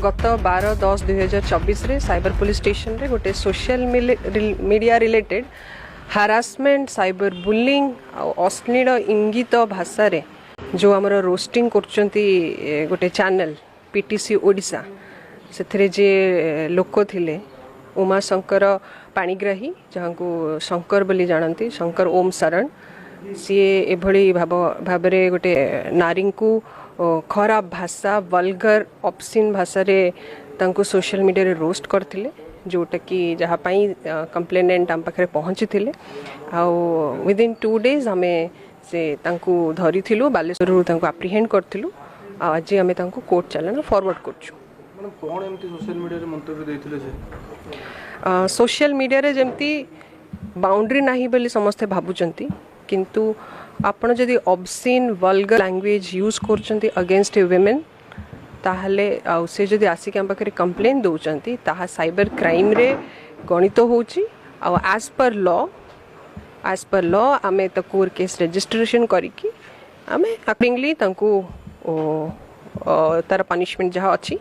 गत 12/10/2024 रे cyber police station रे गोटे social media related harassment cyber bullying अश्लील इंगित भाषा रे जो आमर रोस्टिंग करचंती गोटे चैनल पीटीसी ओडिशा से जे लोक थिले उमा शंकर पाणिग्राही जहाँ को शंकर बोली जानती शंकर ओम शरण सी एभली भाव गोटे नारी को खराब भाषा वल्गर ऑब्सीन भाषा रे तांको सोशल मीडिया रे रोस्ट करथिले जोटा कि जहाँपाई कंप्लेनेंट आम पाखे पहुँची थे आउ विदिन 2 days आम से तांको धरी थिलु बालेश्वर तांको अप्रिहेंड करथिलु आज आम तांको कोर्ट चलाना फॉरवर्ड करछु। कौन एमती सोशल मीडिया रे मंतव्य देथिले से सोशल मीडिया रे जेमती बाउंड्री नाही बोली समस्ते भाबुचंती किंतु आपण जदि ऑब्सीन वल्गर लैंग्वेज यूज करचंती अगेंस्ट वुमेन ताहले आउ से जदि आसिक हम पाखे कंप्लेन दउचंती ताहा साइबर क्राइम रे गणित होची आउ एज पर लॉ आमे त कोर केस रजिस्ट्रेशन करिकी आमे अकॉर्डिंगली तांको तार पनिशमेंट जहाँ अच्छी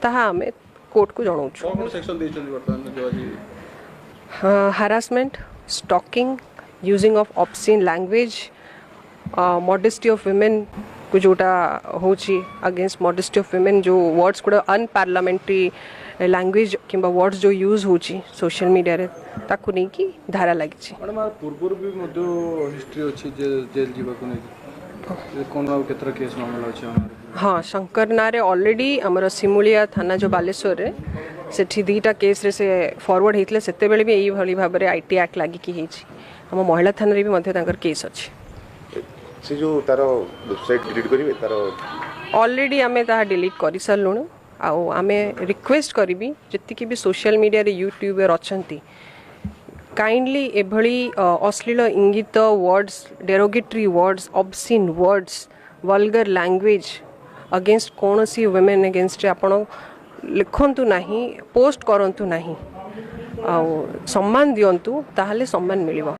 ताहा आमे कोर्ट को जणाउछु। कौन सेक्शन देचंती वर्तमान जो आज harassment stalking using of obscene language modesty of women को जोटा होची अगेंस्ट मॉडेस्टी ऑफ वुमेन जो वर्ड्स गुड़ा अनपार्लियामेंट्री लैंग्वेज किंबा वर्ड्स जो यूज होची सोशल मीडिया रे ताकू नहीं कि धारा लागी मैडम पूर्व भी मध्य हिस्ट्री अच्छी जेल जीवा को नहीं कौन केतरा केस मामला अछि हमर हाँ शंकर नारे ऑलरेडी आमर सिमुलिया थाना जो बालेश्वर रे सेठी दीटा केस रे से फॉरवर्ड हेतले सेते बेले भी एई भली भाबरे आईटी एक्ट लागी कि हेची हम महिला थाना रे भी मध्य तांकर केस अछि से जो तारो वेबसाइट डिलीट करिवे तारो ऑलरेडी आमे ता डिलीट करि सरलुनु आउ आमे रिक्वेस्ट करबी जति कि भी सोशल मीडिया रे यूट्यूबर अछंती काइंडली एभली अश्लील इंगित words derogatory words obscene words vulgar language against कौन सी वुमेन अगेंस्ट आपण लिखंतु नहीं पोस्ट करंतु नहीं आउ सम्मान दियंतु ताहले सम्मान मिलिबो।